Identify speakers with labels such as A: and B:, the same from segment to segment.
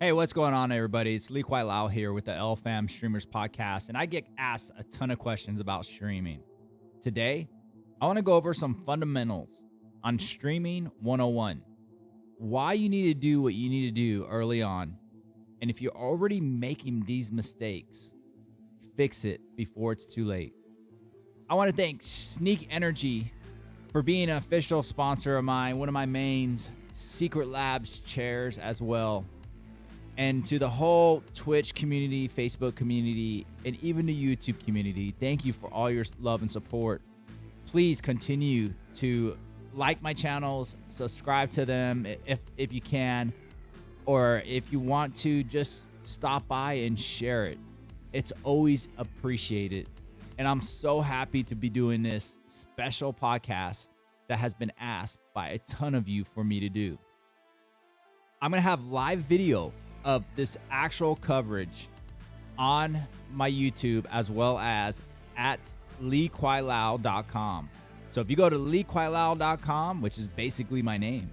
A: Hey, what's going on, everybody? It's LiKwaiLao here with the LFam Streamers Podcast, and I get asked a ton of questions about streaming. Today, I want to go over some fundamentals on Streaming 101, why you need to do what you need to do early on, and if you're already making these mistakes, fix it before it's too late. I want to thank Sneak Energy for being an official sponsor of mine, one of my mains, Secret Labs chairs as well. And to the whole Twitch community, Facebook community, and even the YouTube community, thank you for all your love and support. Please continue to like my channels, subscribe to them if you can, or if you want to, just stop by and share it. It's always appreciated. And I'm so happy to be doing this special podcast that has been asked by a ton of you for me to do. I'm going to have live video of this actual coverage on my YouTube as well as at LiKwaiLao.com. So if you go to LiKwaiLao.com, which is basically my name,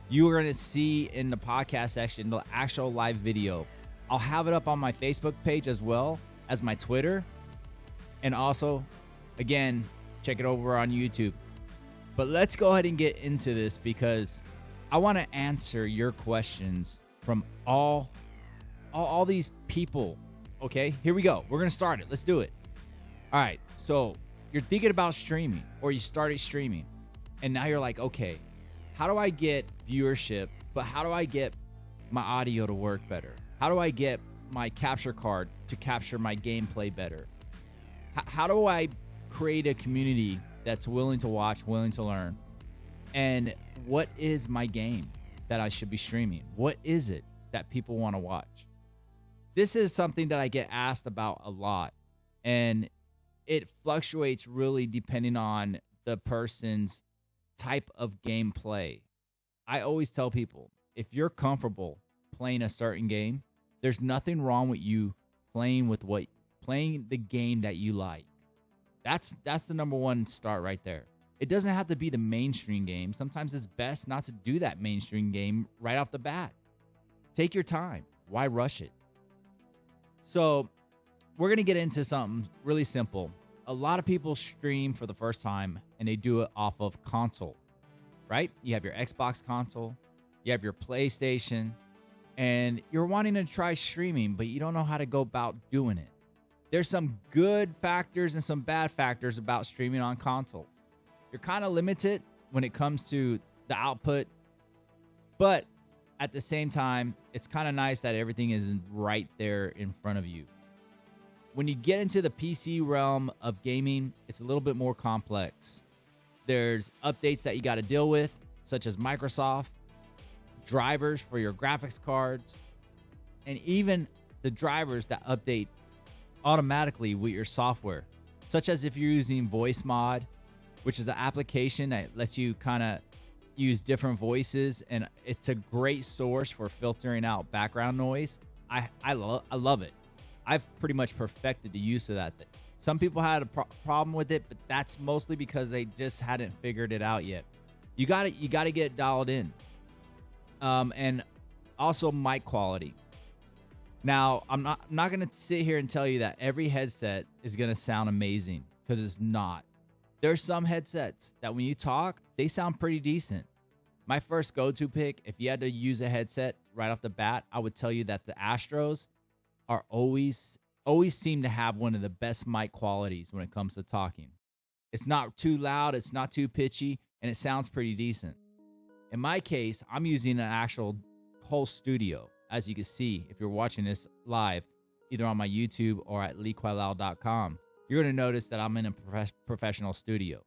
A: you are going to see in the podcast section the actual live video. I'll have it up on my Facebook page as well as my Twitter. And also, again, check it over on YouTube. But let's go ahead and get into this because I want to answer your questions from all these people. Okay, here we go. We're gonna start it. Let's do it. All right, so you're thinking about streaming, or you started streaming, and now you're like, okay, how do I get viewership, but how do I get my audio to work better? How do I get my capture card to capture my gameplay better? How do I create a community that's willing to watch, willing to learn? And what is my game that I should be streaming? What is it that people want to watch? This is something that I get asked about a lot, and it fluctuates really depending on the person's type of gameplay. I always tell people, if you're comfortable playing a certain game, there's nothing wrong with you playing the game that you like. That's the number one start right there. It doesn't have to be the mainstream game. Sometimes it's best not to do that mainstream game right off the bat. Take your time. Why rush it? So we're going to get into something really simple. A lot of people stream for the first time and they do it off of console, right? You have your Xbox console, you have your PlayStation, and you're wanting to try streaming, but you don't know how to go about doing it. There's some good factors and some bad factors about streaming on console. You're kind of limited when it comes to the output, but at the same time, it's kind of nice that everything is right there in front of you. When you get into the PC realm of gaming, it's a little bit more complex. There's updates that you got to deal with, such as Microsoft, drivers for your graphics cards, and even the drivers that update automatically with your software, such as if you're using Voice Mod, which is an application that lets you kind of use different voices, and it's a great source for filtering out background noise. I love it. I've pretty much perfected the use of that. Some people had a problem with it, but that's mostly because they just hadn't figured it out yet. You got to get it dialed in. And also mic quality. Now, I'm not going to sit here and tell you that every headset is going to sound amazing, because it's not. There's some headsets that when you talk, they sound pretty decent. My first go-to pick, if you had to use a headset right off the bat, I would tell you that the Astros are always seem to have one of the best mic qualities when it comes to talking. It's not too loud, it's not too pitchy, and it sounds pretty decent. In my case, I'm using an actual whole studio. As you can see, if you're watching this live, either on my YouTube or at LiKwaiLao.com, you're going to notice that I'm in a professional studio.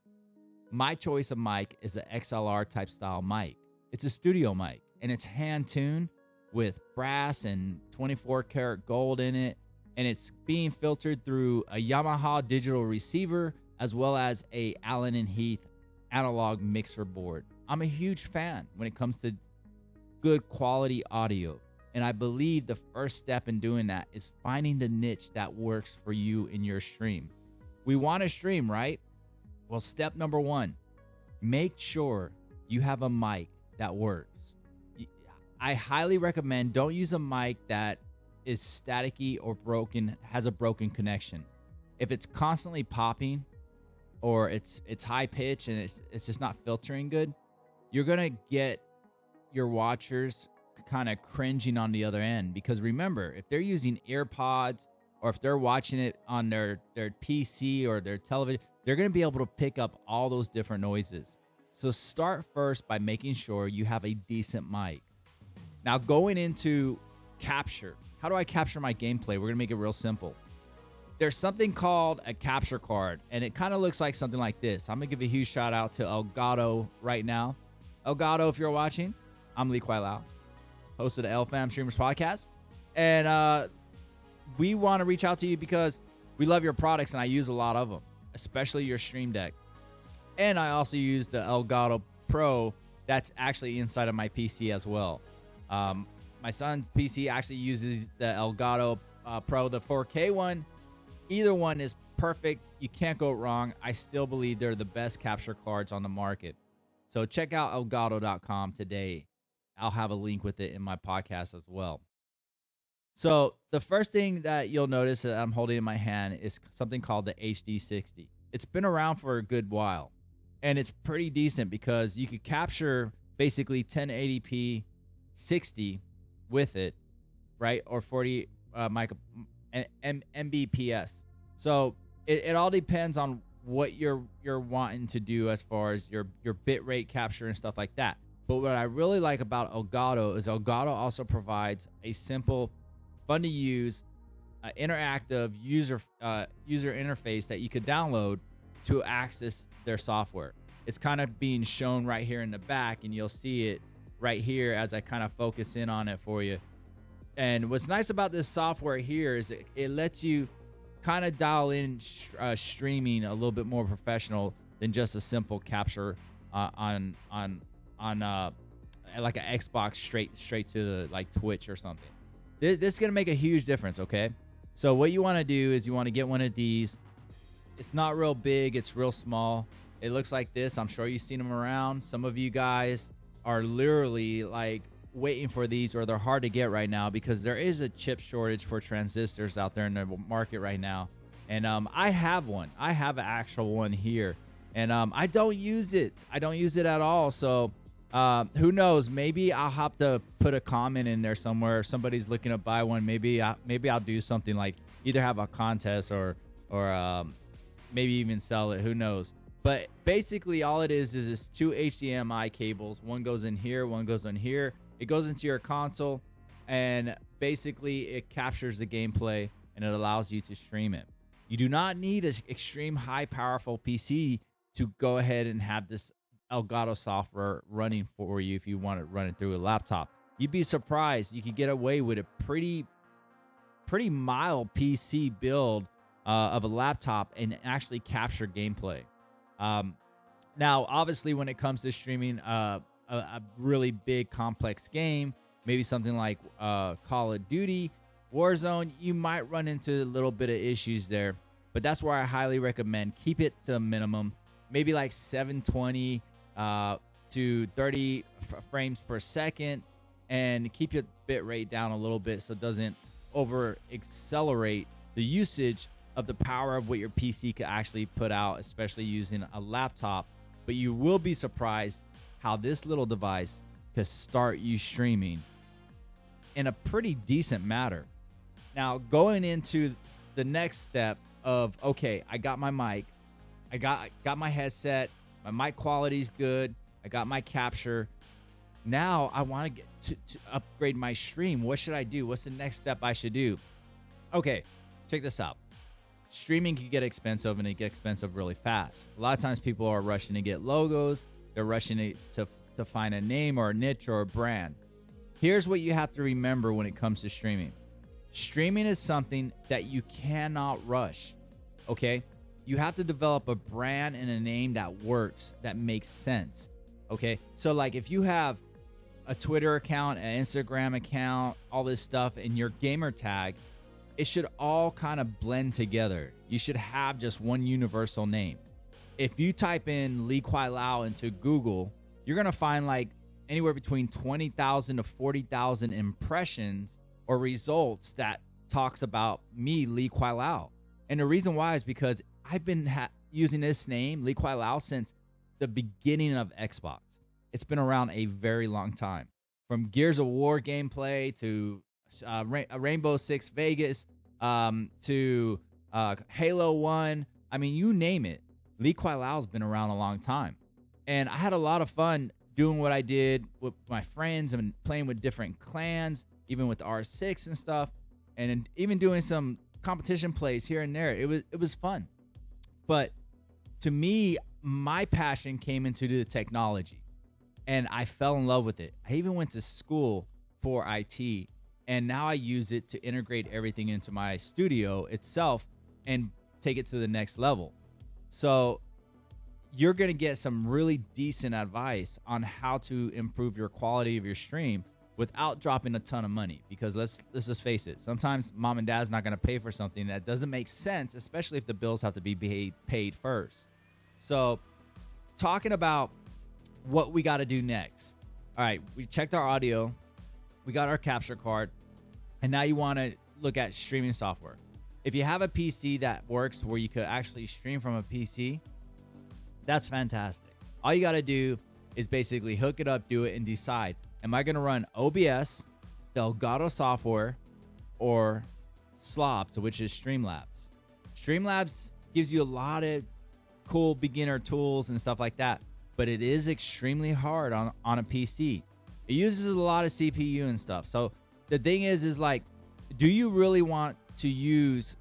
A: My choice of mic is an XLR type style mic. It's a studio mic, and it's hand-tuned with brass and 24 karat gold in it, and it's being filtered through a Yamaha digital receiver as well as a Allen & Heath analog mixer board. I'm a huge fan when it comes to good quality audio, and I believe the first step in doing that is finding the niche that works for you in your stream. We want to stream, right? Well, step number one, make sure you have a mic that works. I highly recommend don't use a mic that is staticky or broken, has a broken connection. If it's constantly popping or it's high pitch and it's just not filtering good, you're gonna get your watchers kind of cringing on the other end. Because remember, if they're using AirPods or if they're watching it on their PC or their television, they're gonna be able to pick up all those different noises. So start first by making sure you have a decent mic. Now going into capture, how do I capture my gameplay? We're gonna make it real simple. There's something called a capture card, and it kind of looks like something like this. I'm gonna give a huge shout out to Elgato right now. Elgato, if you're watching, I'm LiKwaiLao, host of the LFam Streamers podcast. And we want to reach out to you because we love your products, and I use a lot of them, especially your Stream Deck. And I also use the Elgato Pro that's actually inside of my PC as well. My son's PC actually uses the Elgato Pro, the 4K one. Either one is perfect. You can't go wrong. I still believe they're the best capture cards on the market. So check out elgato.com today. I'll have a link with it in my podcast as well. So the first thing that you'll notice that I'm holding in my hand is something called the HD60. It's been around for a good while, and it's pretty decent because you could capture basically 1080p 60 with it, right? Or 40 Mbps. So it all depends on what you're wanting to do as far as your bit rate capture and stuff like that. But what I really like about Elgato is Elgato also provides a simple, fun to use, interactive user interface that you could download to access their software. It's kind of being shown right here in the back, and you'll see it right here as I kind of focus in on it for you. And what's nice about this software here is it lets you kind of dial in streaming a little bit more professional than just a simple capture on like an Xbox straight to the like Twitch or something. This is gonna make a huge difference. Okay, so what you want to do is you want to get one of these. It's not real big, it's real small. It looks like this. I'm sure you've seen them around. Some of you guys are literally like waiting for these, or they're hard to get right now because there is a chip shortage for transistors out there in the market right now. And I have one. I have an actual one here, and I don't use it. I don't use it at all. So who knows? Maybe I'll have to put a comment in there somewhere. If somebody's looking to buy one, maybe I'll do something like either have a contest or maybe even sell it. Who knows? But basically all it is it's two HDMI cables. One goes in here, one goes in here. It goes into your console, and basically it captures the gameplay and it allows you to stream it. You do not need an extreme high powerful PC to go ahead and have this Elgato software running for you if you want to run it through a laptop. You'd be surprised. You could get away with a pretty mild PC build of a laptop and actually capture gameplay. Now, obviously, when it comes to streaming a really big complex game, maybe something like Call of Duty, Warzone, you might run into a little bit of issues there. But that's where I highly recommend keep it to a minimum, maybe like 720 to 30 frames per second, and keep your bit rate down a little bit so it doesn't over accelerate the usage of the power of what your PC could actually put out, especially using a laptop. But you will be surprised how this little device could start you streaming in a pretty decent manner. Now, going into the next step of, okay, I got my mic, I got my headset, my mic quality's good, I got my capture. Now I want to get to upgrade my stream. What should I do? What's the next step I should do? Okay, check this out. Streaming can get expensive, and it gets expensive really fast. A lot of times people are rushing to get logos. They're rushing to find a name or a niche or a brand. Here's what you have to remember when it comes to streaming. Streaming is something that you cannot rush, okay? You have to develop a brand and a name that works, that makes sense, okay? So like if you have a Twitter account, an Instagram account, all this stuff, and your gamer tag, it should all kind of blend together. You should have just one universal name. If you type in LiKwaiLao into Google, you're going to find like anywhere between 20,000 to 40,000 impressions or results that talks about me, LiKwaiLao. And the reason why is because I've been using this name, LiKwaiLao, since the beginning of Xbox. It's been around a very long time. From Gears of War gameplay to Rainbow Six Vegas to Halo 1. I mean, you name it. LiKwaiLao's been around a long time. And I had a lot of fun doing what I did with my friends and playing with different clans, even with R6 and stuff, and even doing some competition plays here and there. It was fun. But to me, my passion came into the technology, and I fell in love with it. I even went to school for IT, and now I use it to integrate everything into my studio itself and take it to the next level. So you're going to get some really decent advice on how to improve your quality of your stream without dropping a ton of money, because let's just face it, sometimes mom and dad's not going to pay for something that doesn't make sense, especially if the bills have to be paid first. So talking about what we got to do next. All right, we checked our audio, we got our capture card, and now you want to look at streaming software. If you have a PC that works where you could actually stream from a PC, that's fantastic. All you got to do is basically hook it up, do it, and decide, am I going to run OBS, the Elgato software, or Slobs, which is Streamlabs? Streamlabs gives you a lot of cool beginner tools and stuff like that, but it is extremely hard on a PC. It uses a lot of CPU and stuff. So the thing is like, do you really want to use,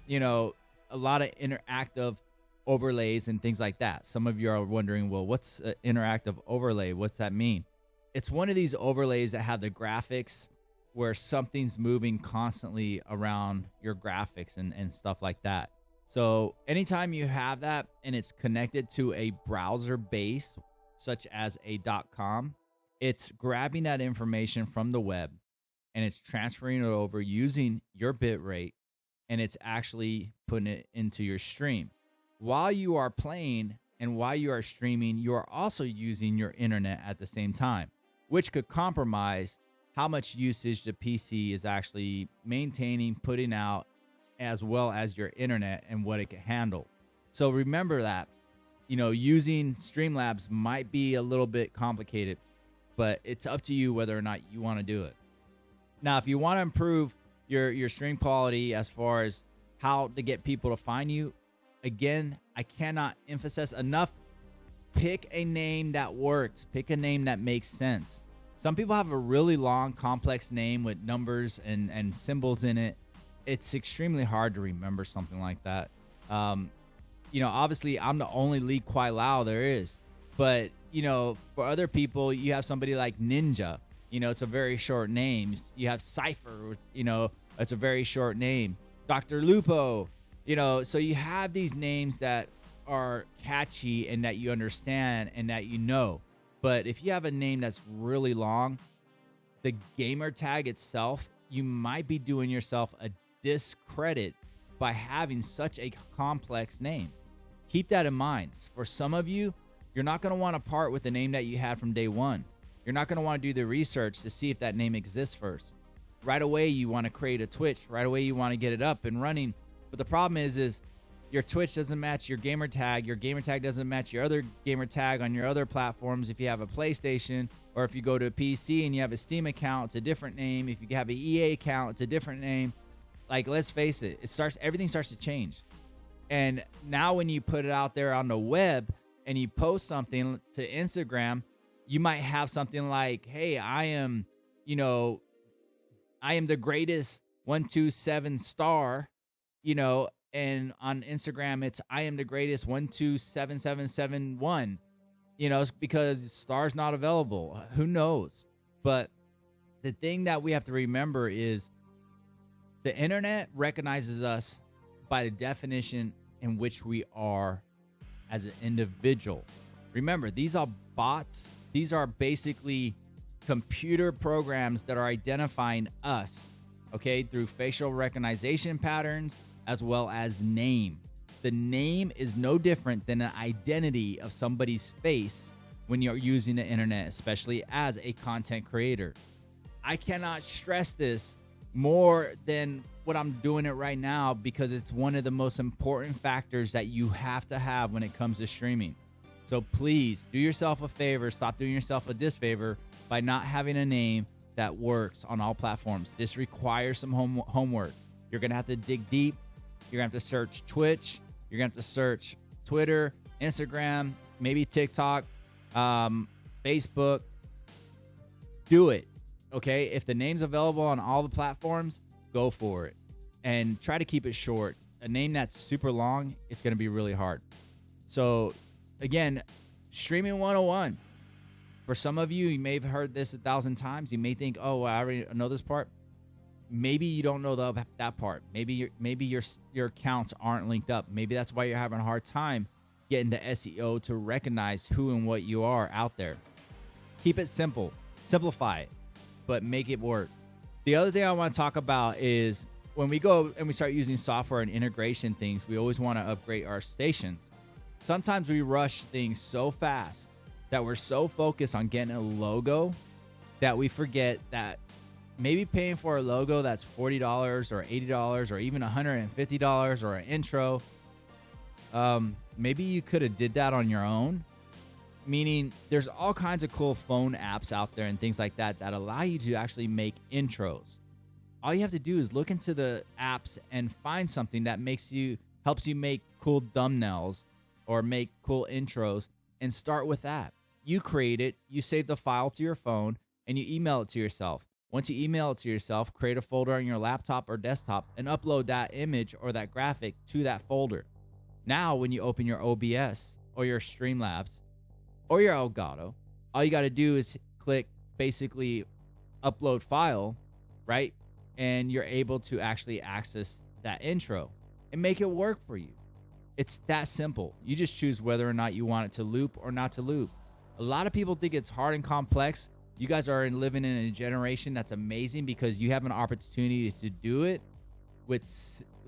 A: a lot of interactive overlays and things like that? Some of you are wondering, well, what's an interactive overlay? What's that mean? It's one of these overlays that have the graphics where something's moving constantly around your graphics and stuff like that. So anytime you have that and it's connected to a browser base, such as a .com, it's grabbing that information from the web and it's transferring it over using your bit rate, and it's actually putting it into your stream. While you are playing and while you are streaming, you are also using your internet at the same time, which could compromise how much usage the PC is actually maintaining, putting out, as well as your internet and what it can handle. So remember that, using Streamlabs might be a little bit complicated, but it's up to you whether or not you want to do it. Now, if you want to improve your stream quality as far as how to get people to find you, again, I cannot emphasize enough, pick a name that works. Pick a name that makes sense. Some people have a really long, complex name with numbers and symbols in it. It's extremely hard to remember something like that. Obviously, I'm the only LiKwaiLao there is. But, for other people, you have somebody like Ninja. It's a very short name. You have Cypher, it's a very short name. Dr. Lupo, so you have these names that are catchy and that you understand and that you know. But if you have a name that's really long, the gamer tag itself, you might be doing yourself a discredit by having such a complex name. Keep that in mind. For some of you, you're not going to want to part with the name that you had from day one. You're not going to want to do the research to see if that name exists first. Right away, you want to create a Twitch. Right away, you want to get it up and running. But the problem is your Twitch doesn't match your gamer tag. Your gamer tag doesn't match your other gamer tag on your other platforms. If you have a PlayStation, or if you go to a PC and you have a Steam account, it's a different name. If you have an EA account, it's a different name. Like, let's face it, everything starts to change. And now when you put it out there on the web and you post something to Instagram, you might have something like, hey, I am the greatest 127 star, and on Instagram, it's I am the greatest 127771, because star's not available. Who knows? But the thing that we have to remember is the internet recognizes us by the definition in which we are as an individual. Remember, these are bots. These are basically computer programs that are identifying us, okay, through facial recognition patterns as well as name. The name is no different than an identity of somebody's face when you're using the internet, especially as a content creator. I cannot stress this more than what I'm doing it right now, because it's one of the most important factors that you have to have when it comes to streaming. So please do yourself a favor, stop doing yourself a disfavor by not having a name that works on all platforms. This requires some homework. You're gonna have to dig deep. You're gonna have to search Twitch. You're gonna have to search Twitter, Instagram, maybe TikTok, Facebook. Do it, okay? If the name's available on all the platforms, go for it. And try to keep it short. A name that's super long, it's gonna be really hard. So again, Streaming 101. For some of you, you may have heard this 1,000 times. You may think, oh, I already know this part. Maybe you don't know that part. Maybe your accounts aren't linked up. Maybe that's why you're having a hard time getting the SEO to recognize who and what you are out there. Keep it simple. Simplify it, but make it work. The other thing I want to talk about is when we go and we start using software and integration things, we always want to upgrade our stations. Sometimes we rush things so fast that we're so focused on getting a logo that we forget that maybe paying for a logo that's $40 or $80 or even $150 or an intro, maybe you could have did that on your own. Meaning there's all kinds of cool phone apps out there and things like that that allow you to actually make intros. All you have to do is look into the apps and find something that helps you make cool thumbnails or make cool intros, and start with that. You create it, you save the file to your phone, and you email it to yourself. Once you email it to yourself, create a folder on your laptop or desktop and upload that image or that graphic to that folder. Now, when you open your OBS or your Streamlabs or your Elgato, all you got to do is click basically upload file, right? And you're able to actually access that intro and make it work for you. It's that simple. You just choose whether or not you want it to loop or not to loop. A lot of people think it's hard and complex. You guys are living in a generation that's amazing because you have an opportunity to do it with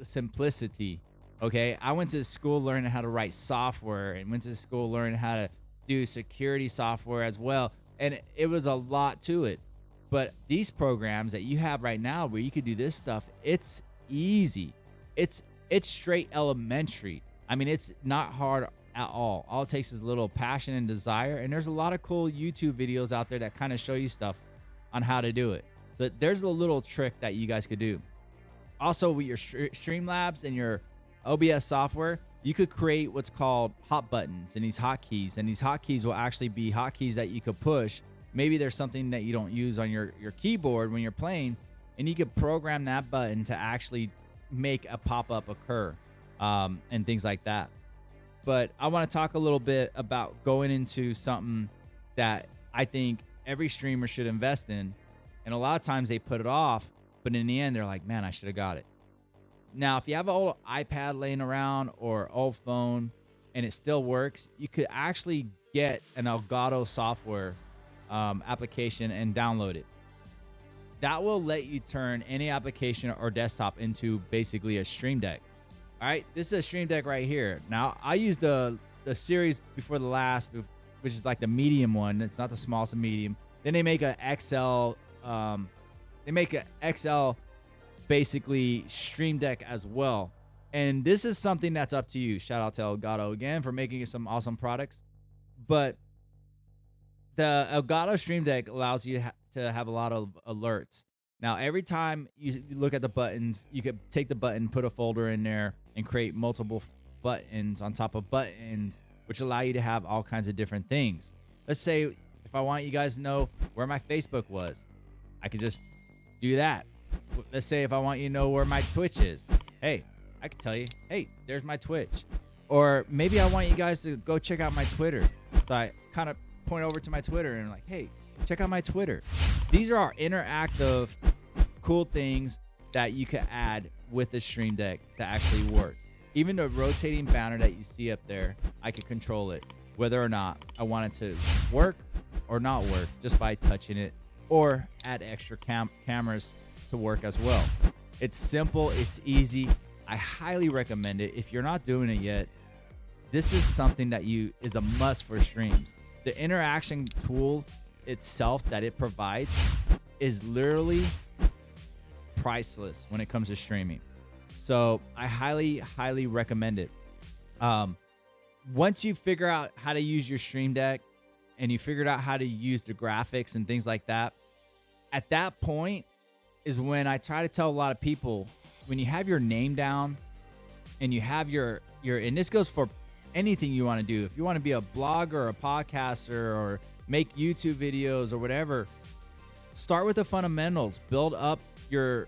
A: simplicity, okay? I went to school learning how to write software and went to school learning how to do security software as well, and it was a lot to it. But these programs that you have right now where you could do this stuff, it's easy. It's straight elementary. I mean, it's not hard at all. All it takes is a little passion and desire. And there's a lot of cool YouTube videos out there that kind of show you stuff on how to do it. So there's a little trick that you guys could do. Also, with your Streamlabs and your OBS software, you could create what's called hot buttons and these hotkeys. And these hotkeys will actually be hotkeys that you could push. Maybe there's something that you don't use on your keyboard when you're playing, and you could program that button to actually make a pop-up occur and things like that. But I want to talk a little bit about going into something that I think every streamer should invest in. And a lot of times they put it off, but in the end, they're like, man, I should have got it. Now, if you have an old iPad laying around or old phone and it still works, you could actually get an Elgato software application and download it. That will let you turn any application or desktop into basically a Stream Deck. All right, this is a Stream Deck right here. Now, I used the series before the last, which is like the medium one. It's not the smallest, the medium. Then they make an XL. XL basically Stream Deck as well. And this is something that's up to you. Shout out to Elgato again for making some awesome products. But the Elgato Stream Deck allows you to have a lot of alerts. Now, every time you look at the buttons, you could take the button, put a folder in there, and create multiple buttons on top of buttons, which allow you to have all kinds of different things. Let's say if I want you guys to know where my Facebook was, I could just do that. Let's say if I want you to know where my Twitch is. Hey, I can tell you, hey, there's my Twitch. Or maybe I want you guys to go check out my Twitter. So I kind of point over to my Twitter and like, hey, check out my Twitter. These are our interactive, cool things that you can add with the Stream Deck that actually work. Even the rotating banner that you see up there, I can control it, whether or not I want it to work or not work just by touching it, or add extra cameras to work as well. It's simple, it's easy. I highly recommend it. If you're not doing it yet, this is something that is a must for streams. the interaction tool itself that it provides is literally priceless when it comes to streaming. So I highly recommend it. Once you figure out how to use your Stream Deck and you figured out how to use the graphics and things like that, at that point is when I try to tell a lot of people, when you have your name down and you have your and this goes for anything you want to do. If you want to be a blogger, a podcaster, or make YouTube videos or whatever, start with the fundamentals. Build up your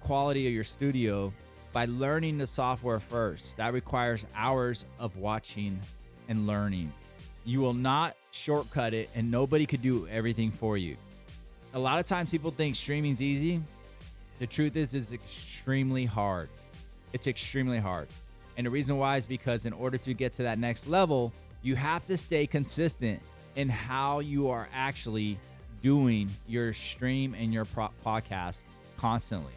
A: quality of your studio by learning the software first. That requires hours of watching and learning. You will not shortcut it, and nobody could do everything for you. A lot of times people think streaming's easy. The truth is it's extremely hard. It's extremely hard. And the reason why is because in order to get to that next level, you have to stay consistent in how you are actually doing your stream and your podcast constantly.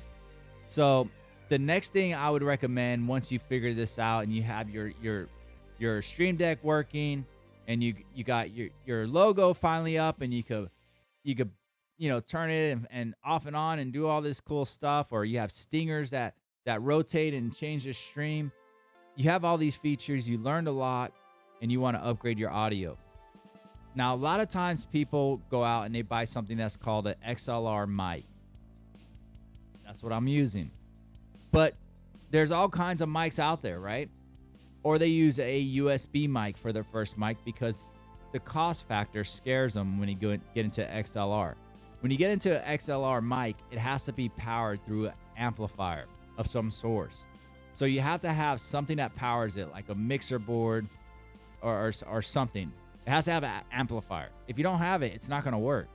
A: So the next thing I would recommend, once you figure this out and you have your Stream Deck working and you got your logo finally up and you could turn it and off and on and do all this cool stuff, or you have stingers that rotate and change the stream. You have all these features, you learned a lot, and you want to upgrade your audio. Now, a lot of times people go out and they buy something that's called an XLR mic. That's what I'm using. But there's all kinds of mics out there, right? Or they use a USB mic for their first mic because the cost factor scares them when you get into XLR. When you get into an XLR mic, it has to be powered through an amplifier of some source. So you have to have something that powers it, like a mixer board or something. It has to have an amplifier. If you don't have it, it's not going to work.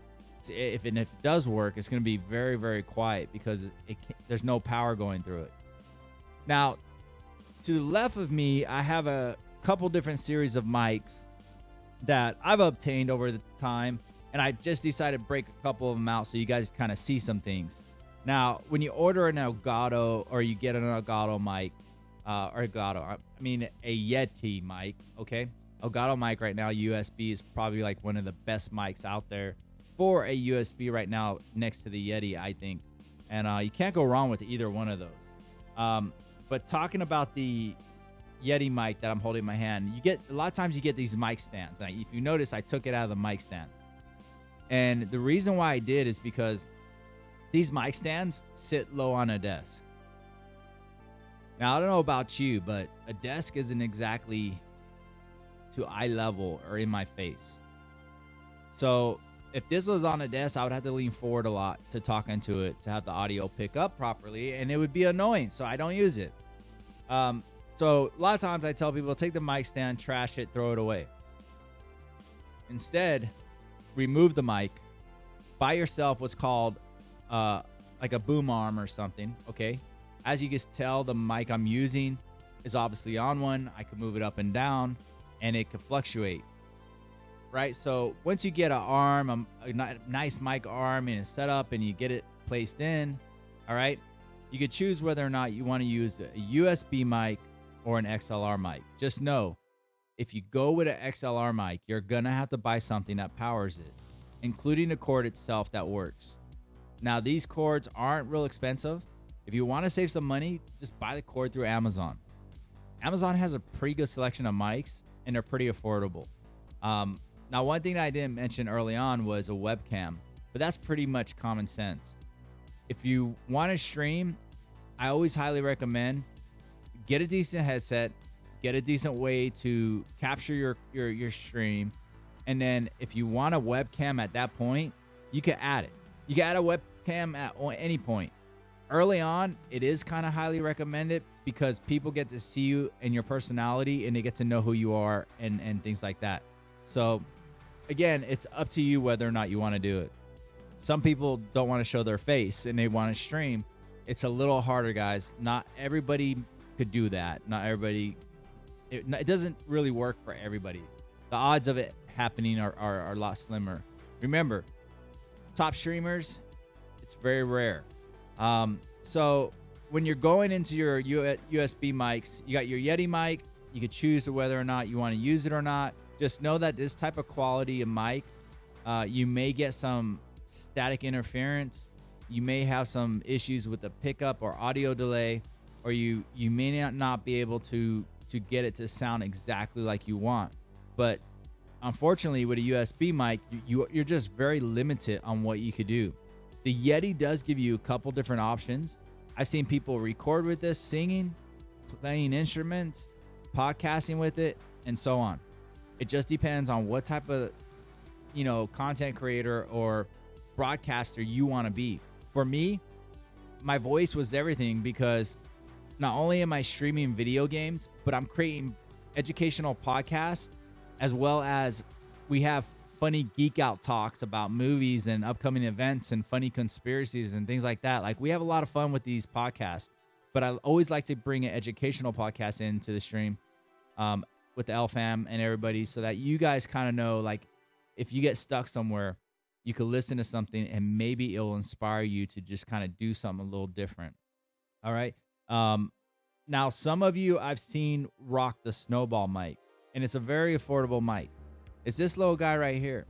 A: If it does work, it's going to be very, very quiet because there's no power going through it. Now, to the left of me, I have a couple different series of mics that I've obtained over the time, and I just decided to break a couple of them out so you guys kind of see some things. Now, when you order an Elgato or you get an Elgato mic, a Yeti mic, okay? Elgato mic right now, USB, is probably like one of the best mics out there for a USB right now next to the Yeti, I think. And you can't go wrong with either one of those. But talking about the Yeti mic that I'm holding in my hand, a lot of times you get these mic stands. Now, if you notice, I took it out of the mic stand. And the reason why I did is because these mic stands sit low on a desk. Now, I don't know about you, but a desk isn't exactly to eye level or in my face. So if this was on a desk, I would have to lean forward a lot to talk into it, to have the audio pick up properly, and it would be annoying, so I don't use it. So a lot of times I tell people, take the mic stand, trash it, throw it away. Instead, remove the mic, buy yourself what's called like a boom arm or something, okay? As you can tell, the mic I'm using is obviously on one. I can move it up and down, and it can fluctuate, right? So once you get an arm, a nice mic arm, and it's set up, and you get it placed in, all right? You could choose whether or not you want to use a USB mic or an XLR mic. Just know, if you go with an XLR mic, you're going to have to buy something that powers it, including the cord itself that works. Now, these cords aren't real expensive. If you want to save some money, just buy the cord through Amazon. Amazon has a pretty good selection of mics, and they're pretty affordable. Now, one thing that I didn't mention early on was a webcam, but that's pretty much common sense. If you want to stream, I always highly recommend get a decent headset, get a decent way to capture your stream, and then if you want a webcam at that point, you can add it. You can add a webcam at any point. Early on, it is kind of highly recommended because people get to see you and your personality, and they get to know who you are and things like that. So, again, it's up to you whether or not you want to do it. Some people don't want to show their face and they want to stream. It's a little harder, guys. Not everybody could do that. Not everybody. It doesn't really work for everybody. The odds of it happening are a lot slimmer. Remember, top streamers, it's very rare. So when you're going into your USB mics, you got your Yeti mic. You could choose whether or not you want to use it or not. just know that this type of quality of mic, you may get some static interference. You may have some issues with the pickup or audio delay, or you may not be able to get it to sound exactly like you want. But unfortunately, with a USB mic, you're just very limited on what you could do. The Yeti does give you a couple different options. I've seen people record with this, singing, playing instruments, podcasting with it, and so on. It just depends on what type of, content creator or broadcaster you want to be. For me, my voice was everything, because not only am I streaming video games, but I'm creating educational podcasts, as well as we have funny geek out talks about movies and upcoming events and funny conspiracies and things like that. Like, we have a lot of fun with these podcasts, but I always like to bring an educational podcast into the stream with the LFam and everybody, so that you guys kind of know, like, if you get stuck somewhere, you could listen to something and maybe it'll inspire you to just kind of do something a little different. All right. Now, some of you I've seen rock the Snowball mic, and it's a very affordable mic. It's this little guy right here.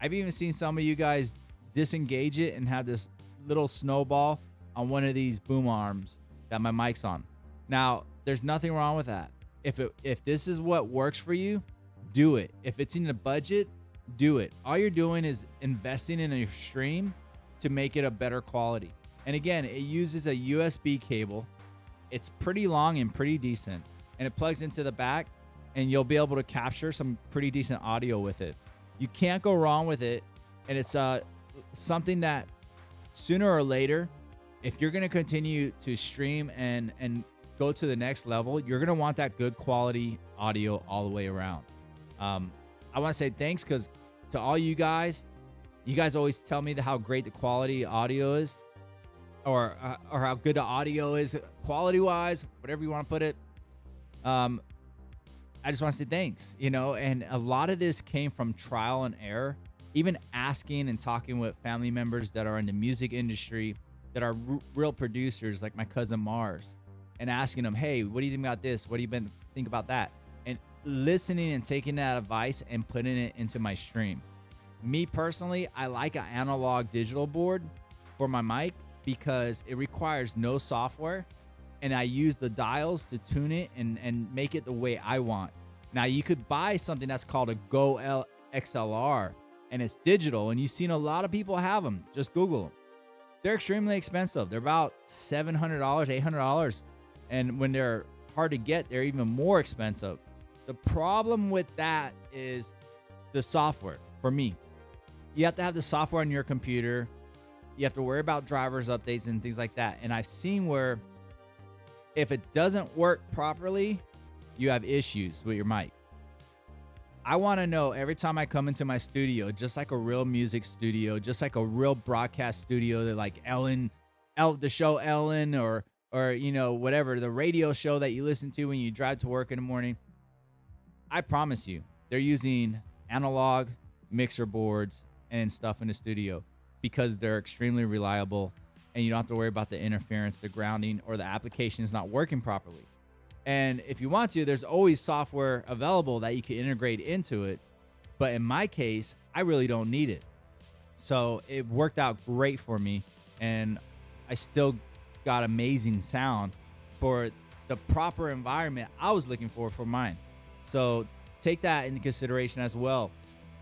A: I've even seen some of you guys disengage it and have this little snowball on one of these boom arms that my mic's on. Now, there's nothing wrong with that. If this is what works for you, do it. If it's in the budget, do it. All you're doing is investing in your stream to make it a better quality. And again, it uses a USB cable. It's pretty long and pretty decent, and it plugs into the back, and you'll be able to capture some pretty decent audio with it. You can't go wrong with it. And it's something that sooner or later, if you're going to continue to stream and go to the next level, you're going to want that good quality audio all the way around. I want to say thanks, because to all you guys always tell me how great the quality audio is, or how good the audio is quality wise, whatever you want to put it. I just want to say thanks, and a lot of this came from trial and error, even asking and talking with family members that are in the music industry, that are real producers, like my cousin Mars, and asking them, hey, what do you think about this? What do you think about that? And listening and taking that advice and putting it into my stream. Me personally, I like an analog digital board for my mic, because it requires no software, and I use the dials to tune it and make it the way I want. Now, you could buy something that's called a Go XLR, and it's digital, and you've seen a lot of people have them. Just Google them. They're extremely expensive. They're about $700, $800, and when they're hard to get, they're even more expensive. The problem with that is the software. For me, you have to have the software on your computer. You have to worry about drivers updates and things like that. And I've seen where if it doesn't work properly, you have issues with your mic. I want to know every time I come into my studio, just like a real music studio, just like a real broadcast studio, that like the show Ellen, or whatever, the radio show that you listen to when you drive to work in the morning. I promise you, they're using analog mixer boards and stuff in the studio, because they're extremely reliable, and you don't have to worry about the interference, the grounding, or the application is not working properly. And if you want to, there's always software available that you can integrate into it. But in my case, I really don't need it. So it worked out great for me, and I still got amazing sound for the proper environment I was looking for mine. So take that into consideration as well.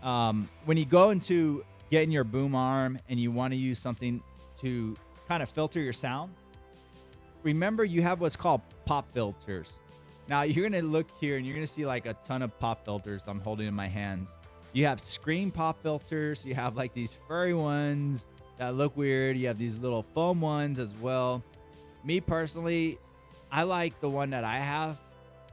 A: When you go into getting your boom arm and you want to use something to kind of filter your sound, remember you have what's called pop filters. Now you're going to look here and you're going to see like a ton of pop filters I'm holding in my hands. You have screen pop filters. You have like these furry ones that look weird. You have these little foam ones as well. Me personally, I like the one that I have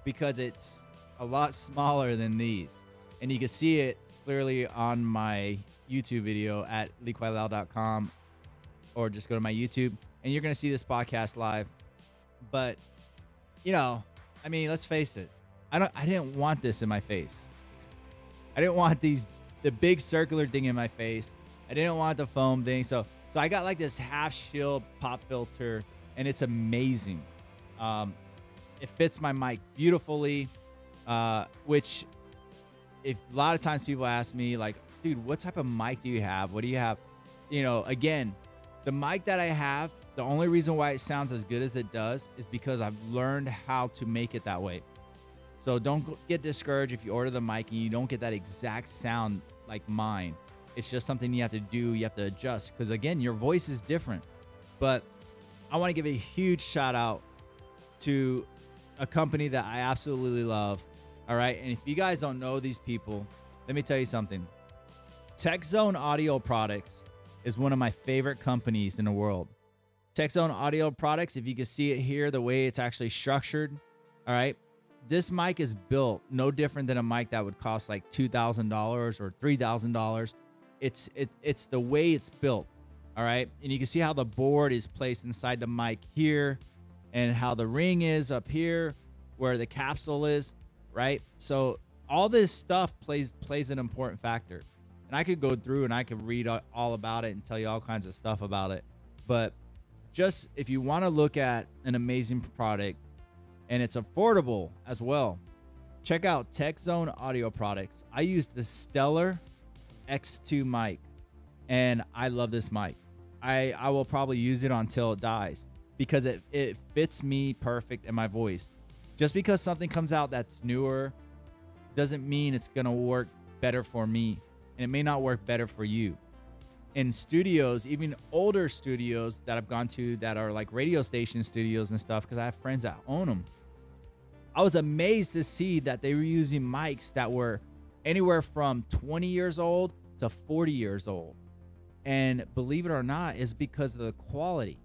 A: because it's a lot smaller than these. And you can see it clearly on my YouTube video at LiKwaiLao.com, or just go to my YouTube and you're going to see this podcast live. But, I mean, let's face it. I didn't want this in my face. I didn't want the big circular thing in my face. I didn't want the foam thing. So I got like this half shield pop filter, and it's amazing. It fits my mic beautifully, which if a lot of times people ask me like, dude, what type of mic do you have? What do you have? Again, the mic that I have, the only reason why it sounds as good as it does is because I've learned how to make it that way. So don't get discouraged if you order the mic and you don't get that exact sound like mine. It's just something you have to do. You have to adjust because, again, your voice is different. But I want to give a huge shout out to a company that I absolutely love. All right. And if you guys don't know these people, let me tell you something. TechZone Audio Products is one of my favorite companies in the world. TechZone Audio Products, if you can see it here, the way it's actually structured. All right. This mic is built no different than a mic that would cost like $2,000 or $3,000. It's the way it's built. All right. And you can see how the board is placed inside the mic here and how the ring is up here where the capsule is. Right. So all this stuff plays an important factor. And I could go through and I could read all about it and tell you all kinds of stuff about it. But just if you want to look at an amazing product and it's affordable as well, check out TechZone Audio Products. I use the Stellar X2 mic and I love this mic. I will probably use it until it dies because it fits me perfect in my voice. Just because something comes out that's newer doesn't mean it's going to work better for me. And it may not work better for you. In studios, even older studios that I've gone to that are like radio station studios and stuff, because I have friends that own them, I was amazed to see that they were using mics that were anywhere from 20 years old to 40 years old. And believe it or not, it's because of the quality.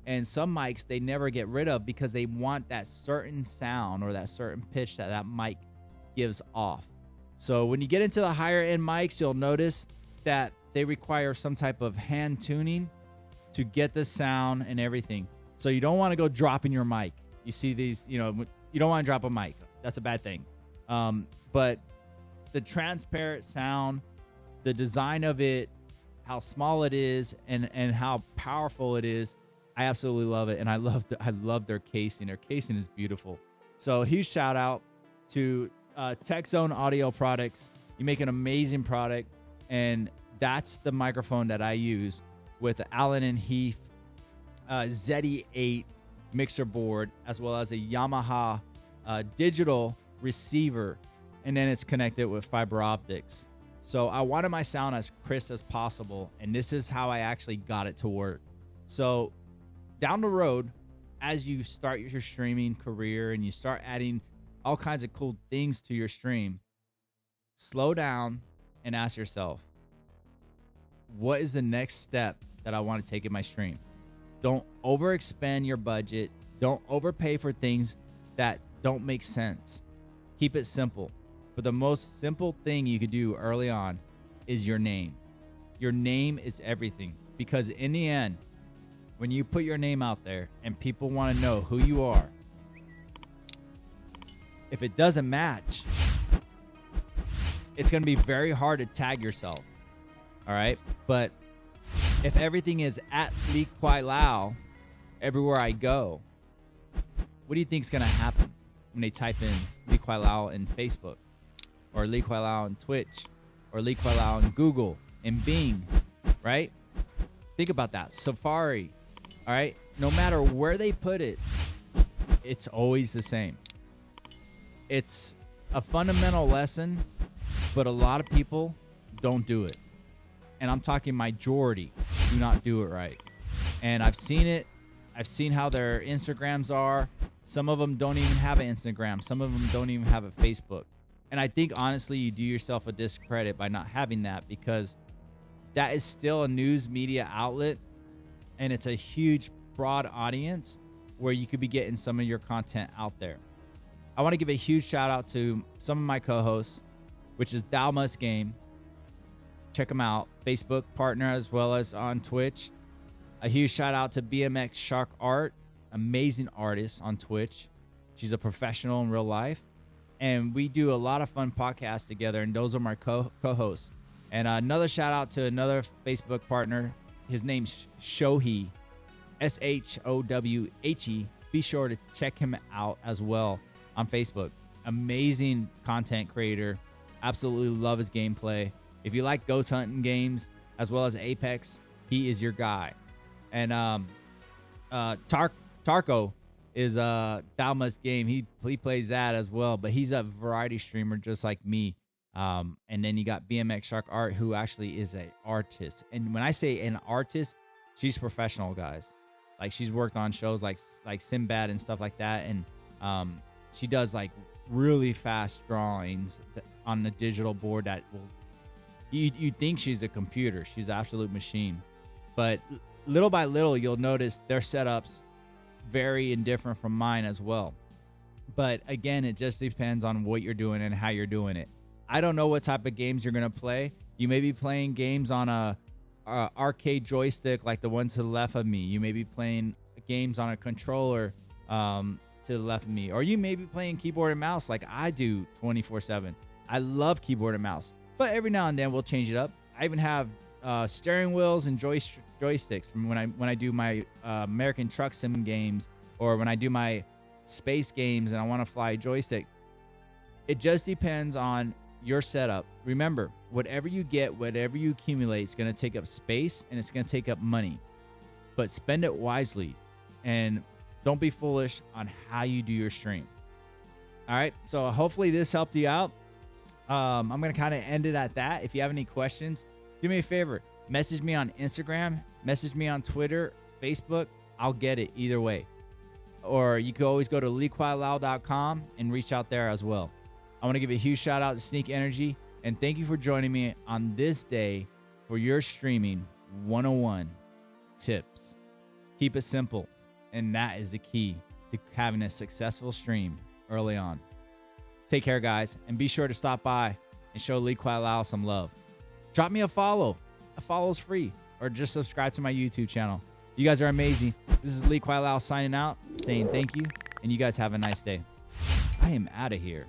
A: And some mics they never get rid of because they want that certain sound or that certain pitch that mic gives off. So when you get into the higher end mics, you'll notice that they require some type of hand tuning to get the sound and everything. So you don't want to go dropping your mic. You see these, you don't want to drop a mic. That's a bad thing. But the transparent sound, the design of it, how small it is, and how powerful it is, I absolutely love it. And I love their casing. Their casing is beautiful. So huge shout out to TechZone Audio Products. You make an amazing product, and that's the microphone that I use with the Allen and Heath ZE8 mixer board, as well as a Yamaha digital receiver, and then it's connected with fiber optics. So I wanted my sound as crisp as possible, and this is how I actually got it to work. So down the road, as you start your streaming career and you start adding all kinds of cool things to your stream, slow down and ask yourself, what is the next step that I want to take in my stream? Don't overexpend your budget. Don't overpay for things that don't make sense. Keep it simple. But the most simple thing you could do early on is your name. Your name is everything, because in the end, when you put your name out there and people want to know who you are, if it doesn't match, it's going to be very hard to tag yourself. All right. But if everything is at LiKwaiLao everywhere I go, what do you think is going to happen when they type in LiKwaiLao in Facebook, or LiKwaiLao in Twitch, or LiKwaiLao in Google, in Bing, right? Think about that. Safari. All right. No matter where they put it, it's always the same. It's a fundamental lesson, but a lot of people don't do it. And I'm talking majority do not do it right. And I've seen it. I've seen how their Instagrams are. Some of them don't even have an Instagram. Some of them don't even have a Facebook. And I think, honestly, you do yourself a discredit by not having that, because that is still a news media outlet. And it's a huge, broad audience where you could be getting some of your content out there. I want to give a huge shout out to some of my co-hosts, which is Thou Must Game. Check them out. Facebook partner as well as on Twitch. A huge shout out to BMX Shark Art. Amazing artist on Twitch. She's a professional in real life. And we do a lot of fun podcasts together, and those are my co-hosts. And another shout out to another Facebook partner. His name's Shohi, Showhe. Be sure to check him out as well on Facebook. Amazing content creator. Absolutely love his gameplay. If you like ghost hunting games as well as Apex, he is your guy. And Tarko is Dalma's game. He plays that as well, but he's a variety streamer just like me. And then you got BMX Shark Art, who actually is an artist. And when I say an artist, she's professional, guys. Like, she's worked on shows like Sinbad and stuff like that, and she does like really fast drawings on the digital board that will you think she's a computer. She's an absolute machine. But little by little, you'll notice their setups vary and different from mine as well. But again, it just depends on what you're doing and how you're doing it. I don't know what type of games you're gonna play. You may be playing games on a arcade joystick like the one to the left of me. You may be playing games on a controller to the left of me, or you may be playing keyboard and mouse like I do 24/7. I love keyboard and mouse, but every now and then we'll change it up. I even have steering wheels and joysticks from when I do my American Truck Sim games, or when I do my space games and I want to fly a joystick. It just depends on your setup. Remember, whatever you get, whatever you accumulate, it's going to take up space and it's going to take up money. But spend it wisely and don't be foolish on how you do your stream. All right, so hopefully this helped you out. I'm going to kind of end it at that. If you have any questions, do me a favor. Message me on Instagram, message me on Twitter, Facebook. I'll get it either way. Or you can always go to LiKwaiLao.com and reach out there as well. I want to give a huge shout out to Sneak Energy, and thank you for joining me on this day for your streaming 101 tips. Keep it simple, and that is the key to having a successful stream early on. Take care, guys, and be sure to stop by and show LiKwaiLao some love. Drop me a follow. A follow is free, or just subscribe to my YouTube channel. You guys are amazing. This is LiKwaiLao signing out, saying thank you, and you guys have a nice day. I am out of here.